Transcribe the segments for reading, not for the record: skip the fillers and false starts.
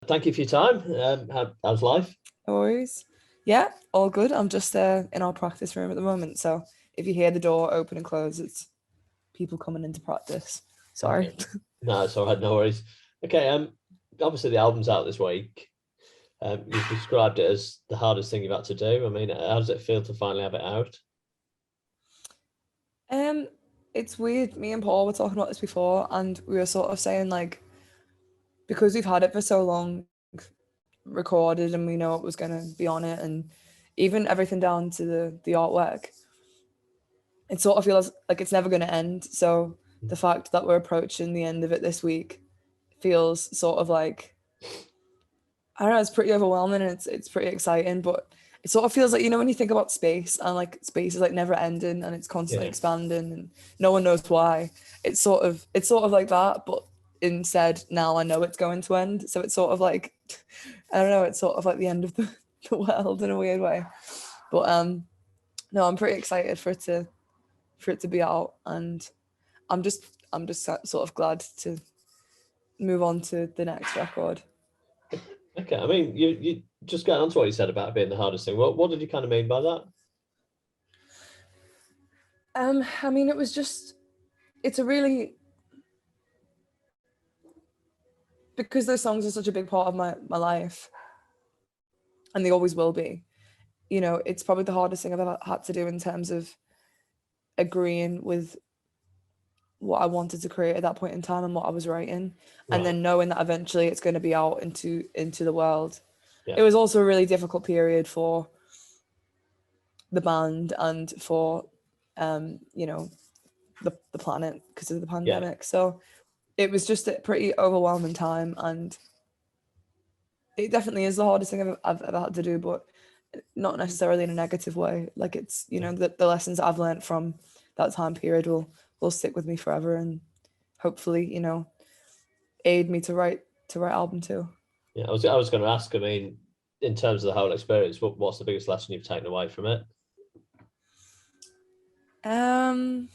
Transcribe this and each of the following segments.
thank you for your time. How's life? No worries. Yeah, all good. I'm just in our practice room at the moment. So if you hear the door open and close, it's people coming into practice. Sorry. Okay. No, it's all right. No worries. Okay. Obviously the album's out this week. You've described it as the hardest thing you've had to do. I mean, how does it feel to finally have it out? Um, it's weird. Me and Paul were talking about this before, and we were sort of saying like because we've had it for so long, recorded, and we know what was gonna be on it, and even everything down to the artwork. It sort of feels like it's never gonna end. So the fact that we're approaching the end of it this week feels sort of like I don't know, it's pretty overwhelming and it's pretty exciting, but it sort of feels like when you think about space and like space is like never ending and it's constantly Yeah. expanding and no one knows why. It's sort of like that, but instead now I know it's going to end. So it's sort of like I don't know, it's sort of like the end of the world in a weird way. But no, I'm pretty excited for it to be out and I'm just sort of glad to move on to the next record. Okay. I mean, you just getting on to what you said about it being the hardest thing. What did you kind of mean by that? I mean, it's a really because those songs are such a big part of my life, and they always will be. It's probably the hardest thing I've ever had to do in terms of agreeing with what I wanted to create at that point in time and what I was writing, and Right. then knowing that eventually it's going to be out into the world. Yeah. It was also a really difficult period for the band and for the planet because of the Yeah. pandemic. So it was just a pretty overwhelming time, and it definitely is the hardest thing I've ever had to do, but not necessarily in a negative way. Like it's the lessons that I've learned from that time period will stick with me forever, and hopefully aid me to write album too. Yeah. I was going to ask. I mean, in terms of the whole experience, what's the biggest lesson you've taken away from it? Um,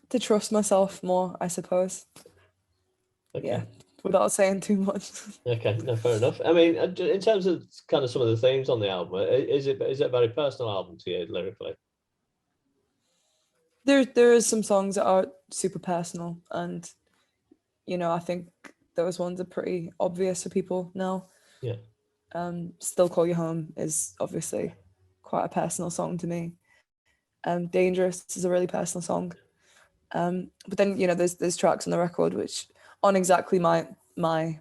to trust myself more, I suppose. Okay. Yeah, without saying too much. Okay, no, fair enough. I mean, in terms of kind of some of the themes on the album, is it a very personal album to you lyrically? There is some songs that are super personal, and I think those ones are pretty obvious for people now. Yeah. Still Call You Home is obviously quite a personal song to me. Dangerous is a really personal song. But then there's tracks on the record which aren't exactly my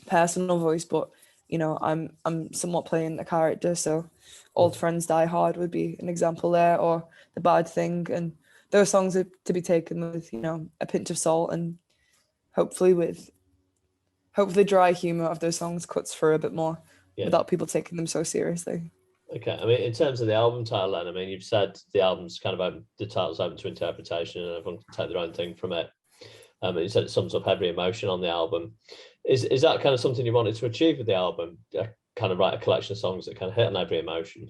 personal voice, but I'm somewhat playing a character. So Old Friends Die Hard would be an example there, or The Bad Thing, and those songs are to be taken with a pinch of salt, and hopefully the dry humor of those songs cuts through a bit more Yeah. without people taking them so seriously. Okay. I mean, in terms of the album title, then, I mean, you've said the album's kind of open, the title's open to interpretation, and everyone can take their own thing from it. And you said it sums up every emotion on the album. Is that kind of something you wanted to achieve with the album? Kind of write a collection of songs that kind of hit on every emotion,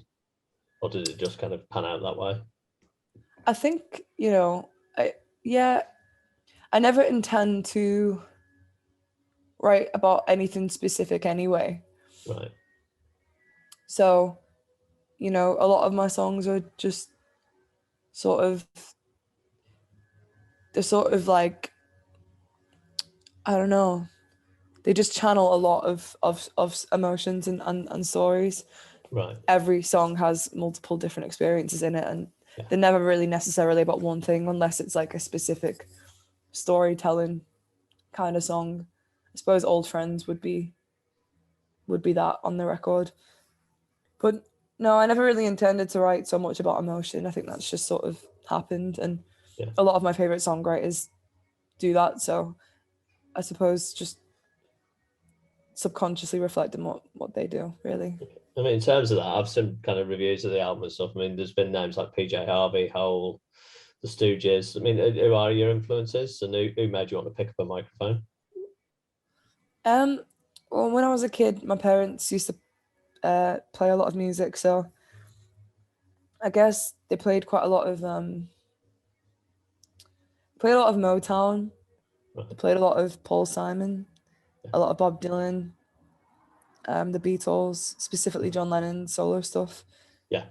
or did it just kind of pan out that way? I think yeah, I never intend to write about anything specific anyway. Right. So, a lot of my songs are just sort of they're sort of like I don't know. They just channel a lot of emotions and stories. Right. Every song has multiple different experiences in it, and Yeah. they're never really necessarily about one thing unless it's like a specific storytelling kind of song. I suppose Old Friends would be that on the record. But no, I never really intended to write so much about emotion. I think that's just sort of happened, and Yeah. a lot of my favorite songwriters do that. So I suppose just subconsciously reflecting what they do, really. I mean, in terms of that, I've seen kind of reviews of the album and stuff. I mean, there's been names like PJ Harvey, Hole, The Stooges. I mean, who are your influences, and who made you want to pick up a microphone? Well, when I was a kid, my parents used to play a lot of music, so I guess they played quite a lot of Motown, They played a lot of Paul Simon, a lot of Bob Dylan, the Beatles, specifically John Lennon solo stuff. Yeah.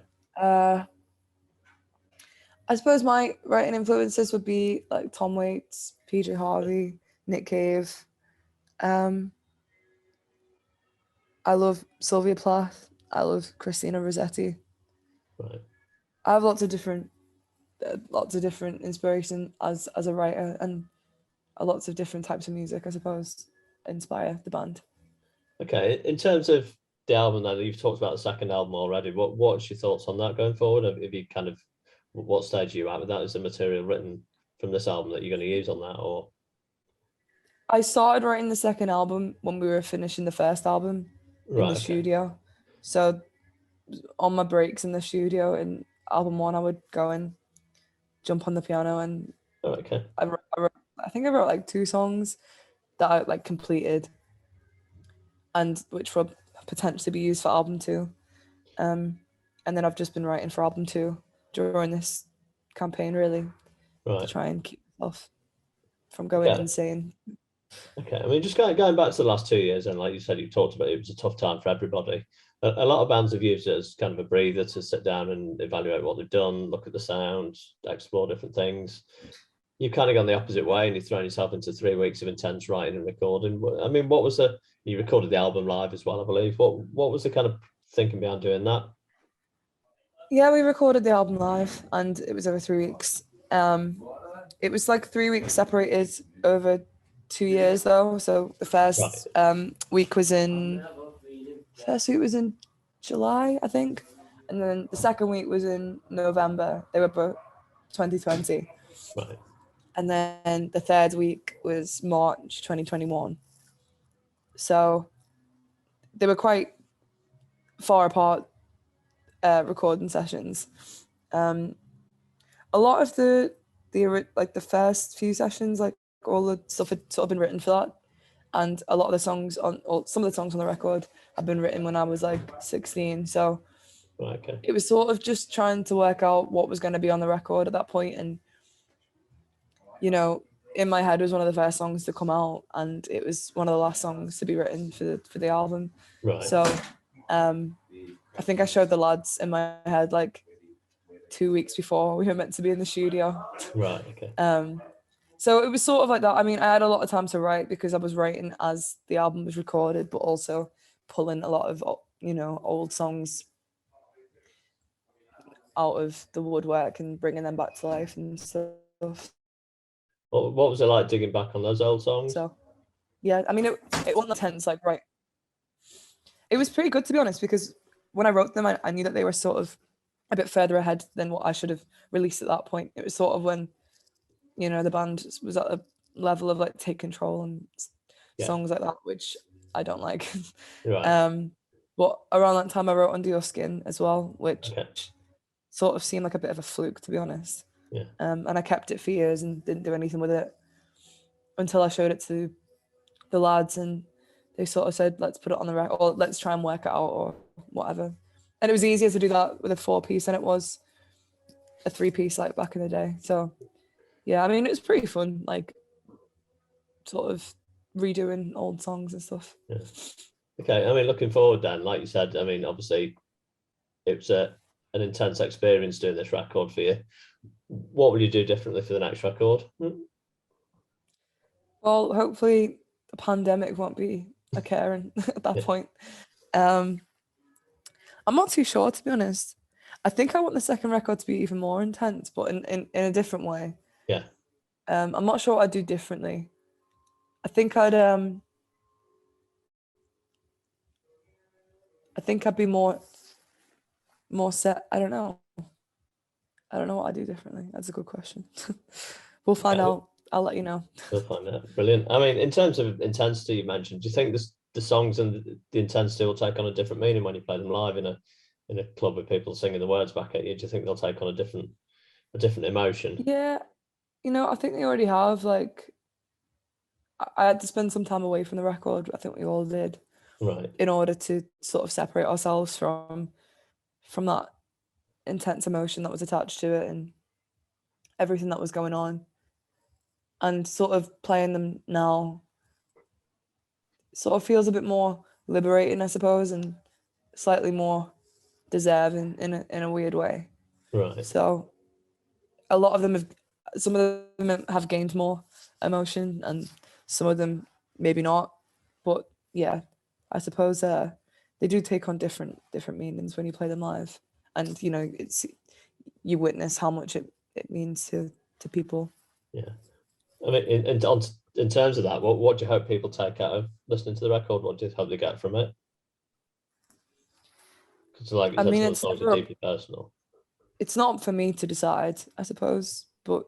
I suppose my writing influences would be like Tom Waits, PJ Harvey, Nick Cave. I love Sylvia Plath. I love Christina Rossetti. Right. I have lots of different inspiration as a writer, and lots of different types of music, I suppose, inspire the band. Okay. In terms of the album, then you've talked about the second album already. What's your thoughts on that going forward? Have you kind of, what stage are you at with that? Is the material written from this album that you're going to use on that, or? I started writing the second album when we were finishing the first album in the studio. So on my breaks in the studio in album one, I would go and jump on the piano and I think I wrote like 2 songs that I like completed and which will potentially be used for album 2. And then I've just been writing for album 2 during this campaign, really, to try and keep myself from going insane. Okay, I mean, just going back to the last 2 years, and like you said, you talked about it was a tough time for everybody. A lot of bands have used it as kind of a breather to sit down and evaluate what they've done, look at the sound, explore different things. You've kind of gone the opposite way, and you've thrown yourself into 3 weeks of intense writing and recording. I mean, what was you recorded the album live as well, I believe. What was the kind of thinking behind doing that? Yeah, we recorded the album live, and it was over 3 weeks. It was like 3 weeks separated over 2 years, though. So the first week was in July, I think, and then the second week was in November. They were both 2020. Right. And then the third week was March 2021. So they were quite far apart recording sessions. A lot of the first few sessions, like all the stuff had sort of been written for that, and a lot of the songs some of the songs on the record had been written when I was like 16. So it was sort of just trying to work out what was going to be on the record at that point, and you know, In My Head was one of the first songs to come out, and it was one of the last songs to be written for the album. Right. So I think I showed the lads In My Head like 2 weeks before we were meant to be in the studio. Right. Okay. So it was sort of like that. I mean, I had a lot of time to write because I was writing as the album was recorded, but also pulling a lot of, old songs out of the woodwork and bringing them back to life and stuff. What was it like digging back on those old songs? So, yeah, I mean, it wasn't intense, like, right. It was pretty good, to be honest, because when I wrote them, I knew that they were sort of a bit further ahead than what I should have released at that point. It was sort of when, the band was at a level of like Take Control and songs like that, which I don't like. Right. But around that time I wrote Under Your Skin as well, which sort of seemed like a bit of a fluke, to be honest. Yeah. And I kept it for years and didn't do anything with it until I showed it to the lads, and they sort of said, let's put it on the record, or let's try and work it out, or whatever. And it was easier to do that with a 4-piece than it was a 3-piece like back in the day. So yeah, I mean, it was pretty fun, like sort of redoing old songs and stuff. Yeah. Okay, I mean, looking forward then, like you said, I mean, obviously it was an intense experience doing this record for you. What will you do differently for the next record? Well, hopefully the pandemic won't be occurring at that point. I'm not too sure, to be honest. I think I want the second record to be even more intense, but in a different way. Yeah. I'm not sure what I'd do differently. I think I'd be more set. I don't know what I'd do differently. That's a good question. We'll find out. I'll let you know. We'll find out. Brilliant. I mean, in terms of intensity you mentioned, do you think the songs and the intensity will take on a different meaning when you play them live in a club with people singing the words back at you? Do you think they'll take on a different emotion? Yeah, I think they already have. Like, I had to spend some time away from the record. I think we all did. Right. In order to sort of separate ourselves from that intense emotion that was attached to it and everything that was going on. and sort of playing them now sort of feels a bit more liberating, I suppose, and slightly more deserving in a weird way. Right. So a lot of them some of them have gained more emotion, and some of them maybe not. But yeah, I suppose they do take on different meanings when you play them live, and you know, you witness how much it means to people. Yeah. I mean, in terms of that, what do you hope people take out of listening to the record? What do you hope they get from it? Because like you I said, mean, some of the songs are deeply personal. it's not for me to decide, I suppose, but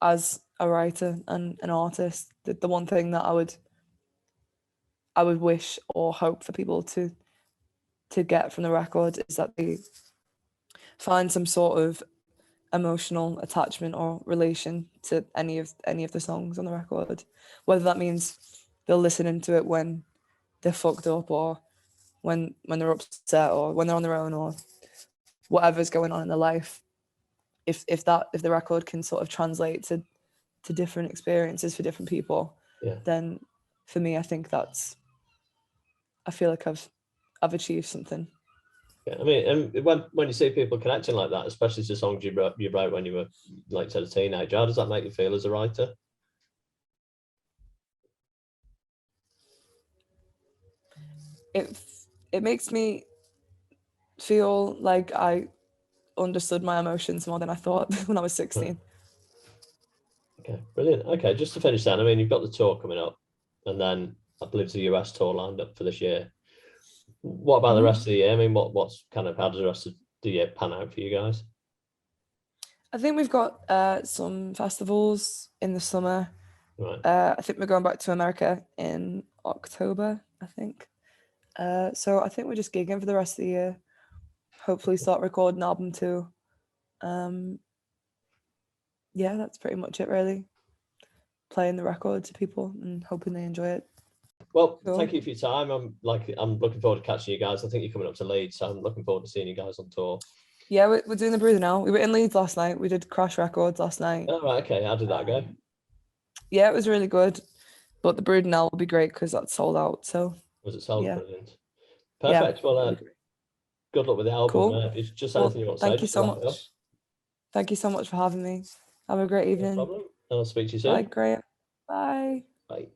as a writer and an artist, the one thing that I would wish or hope for people to get from the record is that they find some sort of emotional attachment or relation to any of the songs on the record, whether that means they'll listen into it when they're fucked up, or when they're upset, or when they're on their own, or whatever's going on in their life. If the record can sort of translate to different experiences for different people, Yeah. then for me, I think I feel like I've achieved something. Yeah, I mean, and when you see people connecting like that, especially to songs you wrote when you were, like you said, a teenager, how does that make you feel as a writer? It makes me feel like I understood my emotions more than I thought when I was 16. Okay, brilliant. Okay, just to finish then, I mean, you've got the tour coming up, and then I believe there's a US tour lined up for this year. What about the rest of the year? I mean, what's kind of, how does the rest of the year pan out for you guys? I think we've got some festivals in the summer. Right. I think we're going back to America in October, I think. So I think we're just gigging for the rest of the year. Hopefully start recording an album too. Yeah, that's pretty much it really. Playing the record to people and hoping they enjoy it. Well, Cool. thank you for your time. I'm looking forward to catching you guys. I think you're coming up to Leeds, so I'm looking forward to seeing you guys on tour. Yeah, we're doing the Bruiser now. We were in Leeds last night. We did Crash Records last night. Oh, right, okay. How did that go? Yeah, it was really good. But the Brood now will be great because that's sold out. So Was it sold? yeah. Brilliant. Perfect. Yeah, Well, good luck with the album. cool. If it's just Well, anything you want to say, thank you just to so wrap it up. much. Thank you so much for having me. Have a great No evening. problem. I'll speak to you Bye, soon. great. Bye. Bye.